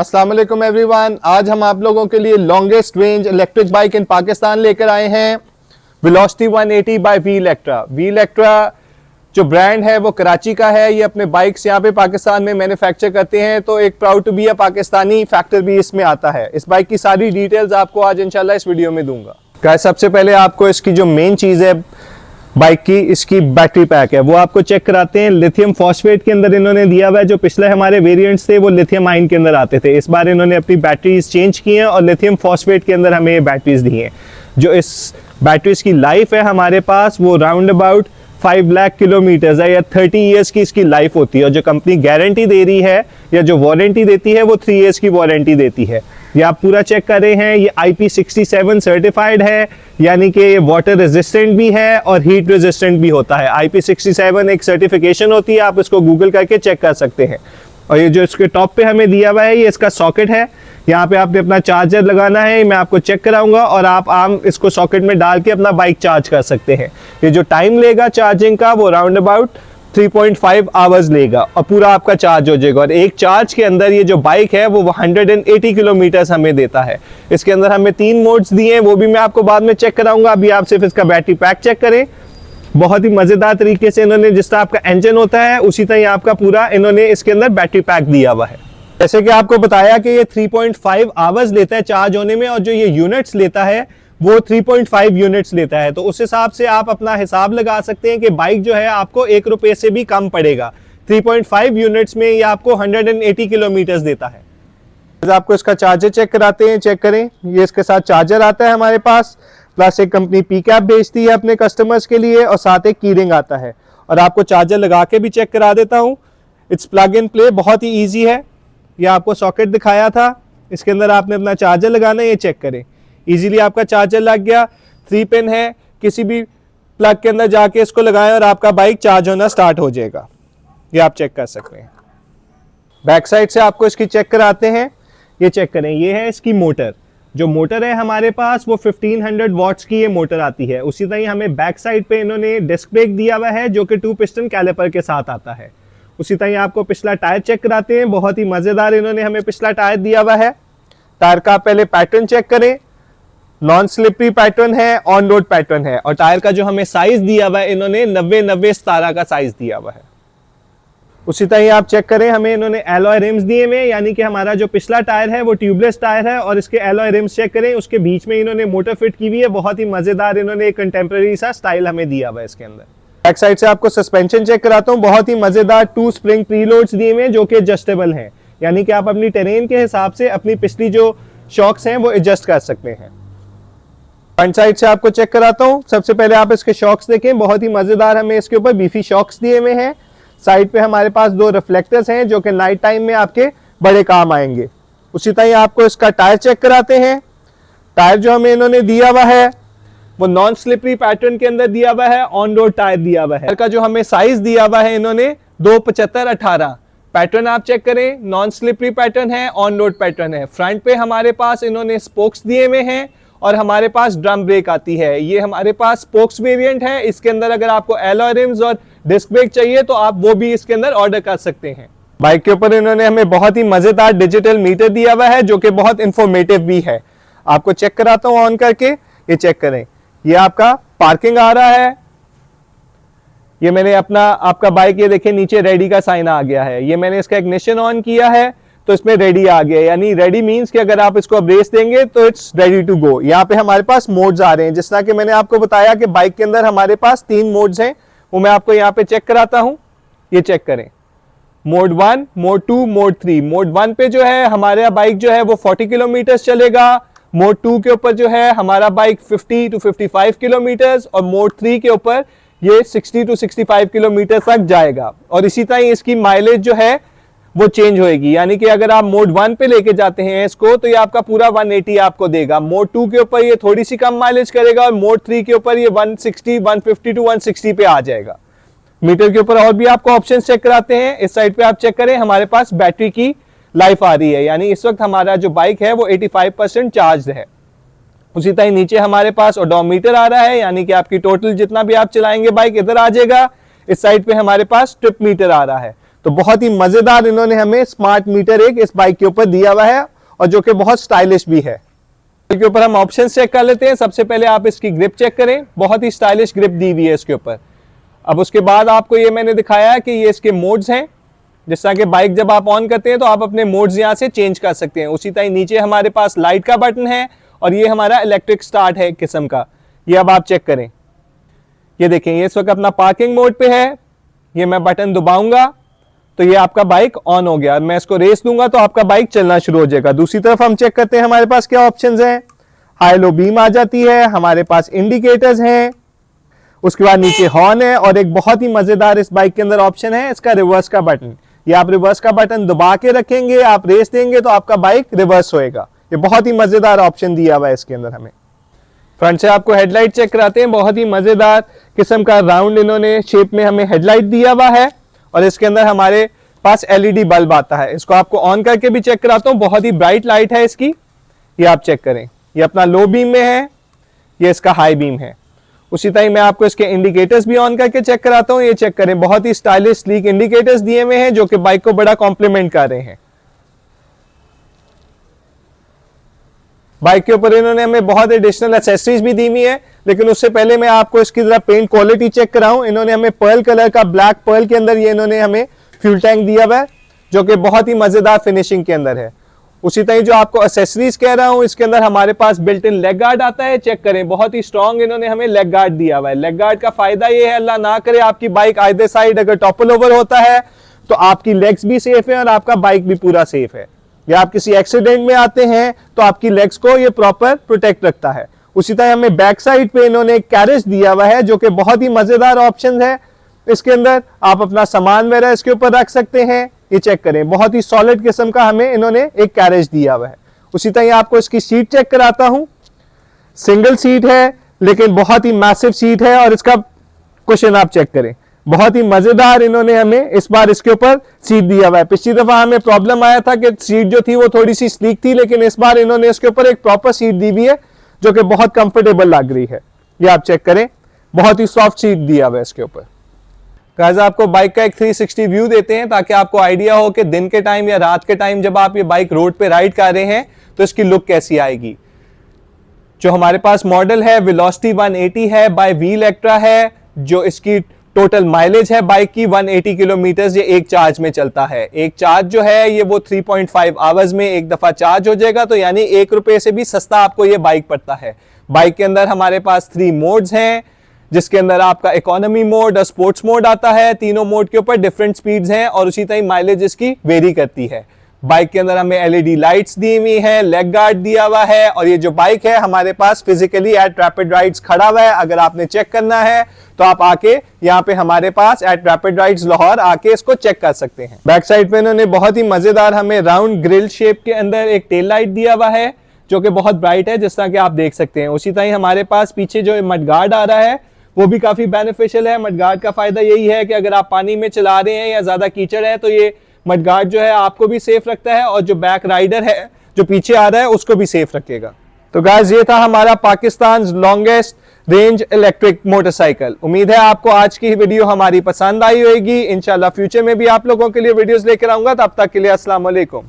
अस्सलाम वालेकुम एवरीवन। आज हम आप लोगों के लिए longest range electric bike in Pakistan लेकर आए हैं, velocity 180 by V Electra. V Electra जो ब्रांड है वो कराची का है। ये अपने बाइक्स यहाँ पे पाकिस्तान में मैन्युफैक्चर करते हैं, तो एक proud to be a Pakistani factor भी इसमें आता है। इस बाइक की सारी डिटेल्स आपको आज इंशाल्लाह इस वीडियो में दूंगा। गाइस, सबसे पहले आपको इसकी जो मेन चीज़ है बाइक की, इसकी बैटरी पैक है, वो आपको चेक कराते हैं। लिथियम फॉस्फेट के अंदर इन्होंने दिया हुआ है। जो पिछले हमारे वेरिएंट्स थे वो लिथियम आयन के अंदर आते थे। इस बार इन्होंने अपनी बैटरीज चेंज की हैं और लिथियम फॉस्फेट के अंदर हमें ये बैटरीज दी हैं। जो इस बैटरीज की लाइफ है हमारे पास वो राउंड अबाउट 5 लाख किलोमीटर्स है, या 30 ईयर्स की इसकी लाइफ होती है। और जो कंपनी गारंटी दे रही है या जो वारंटी देती है वो 3 ईयर्स की वारंटी देती है। ये आप पूरा चेक कर रहे हैं, ये IP67 सर्टिफाइड है, यानी कि ये वाटर रेजिस्टेंट भी है और हीट रेजिस्टेंट भी होता है। IP67 एक सर्टिफिकेशन होती है, आप इसको गूगल करके चेक कर सकते हैं। और ये जो इसके टॉप पे हमें दिया हुआ है ये इसका सॉकेट है। यहाँ पे आपने अपना चार्जर लगाना है, मैं आपको चेक कराऊंगा और आप आम इसको सॉकेट में डाल के अपना बाइक चार्ज कर सकते हैं। ये जो टाइम लेगा चार्जिंग का वो राउंड अबाउट 3.5 आवर्स लेगा और पूरा आपका चार्ज हो जाएगा। और एक चार्ज के अंदर ये जो बाइक है वो 180 किलोमीटर्स हमें देता है। इसके अंदर हमें 3 मोड्स दिए हैं, वो भी मैं आपको बाद में चेक कराऊंगा। अभी आप सिर्फ इसका बैटरी पैक चेक करें। बहुत ही मजेदार तरीके से इन्होंने, जिस तरह आपका इंजन होता है उसी तरह आपका पूरा इन्होंने इसके अंदर बैटरी पैक दिया हुआ है। जैसे कि आपको बताया कि ये 3.5 आवर्स लेता है चार्ज होने में, और जो ये यूनिट्स लेता है वो 3.5 यूनिट्स लेता है। तो उस हिसाब से आप अपना हिसाब लगा सकते हैं कि बाइक जो है आपको 1 रुपए से भी कम पड़ेगा। 3.5 यूनिट्स में ये आपको 180 किलोमीटर्स देता है। आपको इसका चार्जर चेक कराते हैं, चेक करें। ये इसके साथ चार्जर आता है हमारे पास, प्लस एक कंपनी पी कैप भेजती है अपने कस्टमर्स के लिए, और साथ एक की रिंग आता है। और आपको चार्जर लगा के भी चेक करा देता हूँ। इट्स प्लग एंड प्ले, बहुत ही ईजी है। ये आपको सॉकेट दिखाया था, इसके अंदर आपने अपना चार्जर लगाना है। ये चेक करें, इजीली आपका चार्जर लग गया। 3 पिन है, किसी भी प्लग के अंदर जाके इसको लगाएं और आपका बाइक चार्ज होना स्टार्ट हो जाएगा। ये आप चेक कर सकते हैं। बैक साइड से आपको इसकी चेक कराते हैं। ये चेक करें, ये है इसकी मोटर। जो मोटर है हमारे पास वो 1500 वॉट्स की ये मोटर आती है। उसी तरह हमें बैक साइड पे इन्होंने डिस्क ब्रेक दिया हुआ है जो कि 2 पिस्टन कैलिपर के साथ आता है। उसी तरह आपको पिछला टायर चेक कराते हैं। बहुत ही मजेदार इन्होंने हमें पिछला टायर दिया हुआ है। टायर का पहले पैटर्न चेक करें, नॉन स्लिपरी पैटर्न है, ऑन रोड पैटर्न है। और टायर का जो हमें साइज दिया हुआ है इन्होंने 90-90-17 का साइज दिया हुआ है। उसी तरह आप चेक करें, हमें इन्होंने एलॉय रिम्स दिए हुए, यानी कि हमारा जो पिछला टायर है वो ट्यूबलेस टायर है, और इसके एलॉय रिम्स चेक करें, उसके बीच में इन्होंने मोटर फिट की हुई है। बहुत ही मजेदार इन्होंने एक कंटेम्प्रेरी सा स्टाइल हमें दिया हुआ है इसके अंदर। बैक साइड से आपको सस्पेंशन चेक कराता हूँ। बहुत ही मजेदार 2 स्प्रिंग प्रीलोड्स दिए हुए जो कि एडजस्टेबल हैं, यानी कि आप अपनी टेरेन के हिसाब से अपनी पिछली जो शॉक्स हैं वो एडजस्ट कर सकते हैं। फ्रंट साइड से आपको चेक कराता हूँ। सबसे पहले आप इसके शॉक्स देखें, बहुत ही मजेदार हमें इसके ऊपर बीफी शॉक्स दिए हुए हैं। साइड पे हमारे पास 2 रिफ्लेक्टर्स हैं जो कि नाइट टाइम में आपके बड़े काम आएंगे। उसी तरह आपको इसका टायर चेक कराते हैं। टायर जो हमें इन्होंने दिया हुआ है वो नॉन स्लिपरी पैटर्न के अंदर दिया हुआ है, ऑन रोड टायर दिया हुआ है। टायर का जो हमें साइज दिया हुआ है इन्होंने 275/18। पैटर्न आप चेक करें, नॉन स्लिपरी पैटर्न है, ऑन रोड पैटर्न है। फ्रंट पे हमारे पास इन्होंने स्पोक्स दिए हुए हैं और हमारे पास ड्रम ब्रेक आती है। ये हमारे पास स्पोक्स वेरिएंट है। इसके अंदर अगर आपको एलॉय रिम्स और डिस्क ब्रेक चाहिए तो आप वो भी इसके अंदर ऑर्डर कर सकते हैं। बाइक के ऊपर इन्होंने हमें बहुत ही मजेदार डिजिटल मीटर दिया हुआ है जो कि बहुत इंफॉर्मेटिव भी है। आपको चेक कराता हूं ऑन करके। ये चेक करें, ये आपका पार्किंग आ रहा है। ये मैंने अपना आपका बाइक, ये देखें नीचे रेडी का साइन आ गया है। ये मैंने इसका इग्निशन ऑन किया है तो इसमें रेडी आ गया, यानी रेडी मींस कि अगर आप इसको अब रेस देंगे तो इट्स रेडी टू गो। यहाँ पे हमारे पास मोड्स आ रहे हैं, जिस तरह कि मैंने आपको बताया कि बाइक के अंदर हमारे पास 3 मोड्स हैं, वो मैं आपको यहाँ पे चेक कराता हूँ। ये चेक करें, मोड 1, मोड 2, मोड 3। मोड 1 पे जो है हमारा बाइक जो है वो 40 किलोमीटर चलेगा। मोड 2 के ऊपर जो है हमारा बाइक 50 to 55 किलोमीटर, और मोड 3 के ऊपर ये 60 to 65 किलोमीटर तक जाएगा। और इसी तरह इसकी माइलेज जो है वो चेंज होएगी, यानी कि अगर आप मोड 1 पे लेके जाते हैं इसको तो ये आपका पूरा 180 आपको देगा। मोड 2 के ऊपर ये थोड़ी सी कम माइलेज करेगा, और मोड 3 के ऊपर ये 160, 150 to 160 पे आ जाएगा। मीटर के ऊपर और भी आपको ऑप्शन चेक कराते हैं। इस साइड पे आप चेक करें, हमारे पास बैटरी की लाइफ आ रही है, यानी इस वक्त हमारा जो बाइक है वो 85% चार्ज है। उसी तरह नीचे हमारे पास ओडोमीटर आ रहा है, यानी कि आपकी टोटल जितना भी आप चलाएंगे बाइक इधर आ जाएगा। इस साइड पे हमारे पास ट्रिप मीटर आ रहा है। तो बहुत ही मजेदार इन्होंने हमें स्मार्ट मीटर एक इस बाइक के ऊपर दिया हुआ है और जो कि बहुत स्टाइलिश भी है। के ऊपर हम ऑप्शंस चेक कर लेते हैं। सबसे पहले आप इसकी ग्रिप चेक करें, बहुत ही स्टाइलिश ग्रिप दी हुई है इसके ऊपर। अब उसके बाद आपको ये मैंने दिखाया है कि ये इसके मोड्स हैं, जिस तरह के बाइक जब आप ऑन करते हैं तो आप अपने मोड्स यहाँ से चेंज कर सकते हैं। उसी तरह नीचे हमारे पास लाइट का बटन है और ये हमारा इलेक्ट्रिक स्टार्ट है एक किस्म का। ये अब आप चेक करें, ये देखें ये इस वक्त अपना पार्किंग मोड पे है। ये मैं बटन दबाऊंगा तो ये आपका बाइक ऑन हो गया। मैं इसको रेस दूंगा तो आपका बाइक चलना शुरू हो जाएगा। दूसरी तरफ हम चेक करते हैं हमारे पास क्या ऑप्शंस हैं। हाई लो बीम आ जाती है, हमारे पास इंडिकेटर्स हैं, उसके बाद नीचे हॉर्न है और एक बहुत ही मजेदार इस बाइक के अंदर ऑप्शन है इसका रिवर्स का बटन। ये आप रिवर्स का बटन दबा के रखेंगे, आप रेस देंगे तो आपका बाइक रिवर्स होएगा। ये बहुत ही मजेदार ऑप्शन दिया हुआ है इसके अंदर हमें। फ्रंट से आपको हेडलाइट चेक कराते हैं। बहुत ही मजेदार किस्म का राउंड इन्होंने शेप में हमें हेडलाइट दिया हुआ है और इसके अंदर हमारे पास एलईडी बल्ब आता है। इसको आपको ऑन करके भी चेक कराता हूं, बहुत ही ब्राइट लाइट है इसकी। ये आप चेक करें, ये अपना लो बीम में है, ये इसका हाई बीम है। उसी तरह मैं आपको इसके इंडिकेटर्स भी ऑन करके चेक कराता हूं। ये चेक करें, बहुत ही स्टाइलिश स्लीक इंडिकेटर्स दिए हुए हैं जो कि बाइक को बड़ा कॉम्प्लीमेंट कर रहे हैं। बाइक के ऊपर इन्होंने हमें बहुत एडिशनल एक्सेसरीज भी दी हुई है, लेकिन उससे पहले मैं आपको इसकी जरा पेंट क्वालिटी चेक कराऊं। इन्होंने हमें पर्ल कलर का, ब्लैक पर्ल के अंदर ये इन्होंने हमें फ्यूल टैंक दिया हुआ है जो कि बहुत ही मजेदार फिनिशिंग के अंदर है। उसी तरह जो आपको एक्सेसरीज कह रहा हूं, इसके अंदर हमारे पास बिल्ट इन लेग गार्ड आता है। चेक करें, बहुत ही स्ट्रॉन्ग इन्होंने हमें लेग गार्ड दिया हुआ है। लेग गार्ड का फायदा ये है, अल्लाह ना करे आपकी बाइक आइदर साइड अगर टॉपल ओवर होता है तो आपकी लेग्स भी सेफ है और आपका बाइक भी पूरा सेफ है। या आप किसी एक्सीडेंट में आते हैं तो आपकी लेग्स को ये प्रॉपर प्रोटेक्ट रखता है। उसी तरह हमें बैक साइड पे इन्होंने एक कैरेज दिया हुआ है जो कि बहुत ही मजेदार ऑप्शन है। इसके अंदर आप अपना सामान वगैरह इसके ऊपर रख सकते हैं। ये चेक करें, बहुत ही सॉलिड किस्म का हमें इन्होंने एक कैरेज दिया हुआ है। उसी तरह आपको इसकी सीट चेक कराता हूं। सिंगल सीट है लेकिन बहुत ही मैसिव सीट है और इसका कुशन आप चेक करें, बहुत ही मजेदार इन्होंने हमें इस बार इसके ऊपर सीट दिया हुआ है। पिछली दफा हमें प्रॉब्लम आया था कि सीट जो थी वो थोड़ी सी स्लीक थी, लेकिन इस बार इन्होंने इसके ऊपर एक प्रॉपर सीट दी हुई है जो कि बहुत कंफर्टेबल लग रही है। ये आप चेक करें, बहुत ही सॉफ्ट सीट दिया हुआ है इसके ऊपर। गाइस आपको बाइक का एक 360 व्यू देते हैं ताकि आपको आइडिया हो कि दिन के टाइम या रात के टाइम जब आप ये बाइक रोड पे राइड कर रहे हैं तो इसकी लुक कैसी आएगी। जो हमारे पास मॉडल है वेलोसिटी 180 है, बाय वी इलेक्ट्रा है। जो इसकी टोटल माइलेज है बाइक की 180 किलोमीटर ये एक चार्ज में चलता है। एक चार्ज जो है ये वो 3.5 आवर्स में एक दफा चार्ज हो जाएगा, तो यानी ₹1 से भी सस्ता आपको ये बाइक पड़ता है। बाइक के अंदर हमारे पास 3 मोड्स हैं, जिसके अंदर आपका इकोनॉमी मोड और स्पोर्ट्स मोड आता है। तीनों मोड के ऊपर डिफरेंट स्पीड्स हैं और उसी तरह माइलेज इसकी वेरी करती है। बाइक के अंदर हमें एलईडी लाइट्स दी हुई है, लेग गार्ड दिया हुआ है और ये जो बाइक है हमारे पास फिजिकली एट रैपिड राइड्स खड़ा हुआ है। अगर आपने चेक करना है तो आप आके यहाँ पे हमारे पास एट रैपिड राइड्स लाहौर आके इसको चेक कर सकते हैं। बैक साइड पे इन्होंने बहुत ही मजेदार हमें राउंड ग्रिल शेप के अंदर एक टेल लाइट दिया हुआ है जो कि बहुत ब्राइट है, जिस तरह कि आप देख सकते हैं। उसी तरह हमारे पास पीछे जो मडगार्ड आ रहा है वो भी काफी बेनिफिशियल है। मडगार्ड का फायदा यही है कि अगर आप पानी में चला रहे हैं या ज्यादा कीचड़ है तो ये मडगार्ड जो है आपको भी सेफ रखता है और जो बैक राइडर है जो पीछे आ रहा है उसको भी सेफ रखेगा। तो गाइस ये था हमारा Pakistan longest range electric motorcycle. उम्मीद है आपको आज की वीडियो हमारी पसंद आई होगी। इंशाल्लाह फ्यूचर में भी आप लोगों के लिए वीडियोस लेकर आऊंगा। तब तक के लिए अस्सलाम वालेकुम।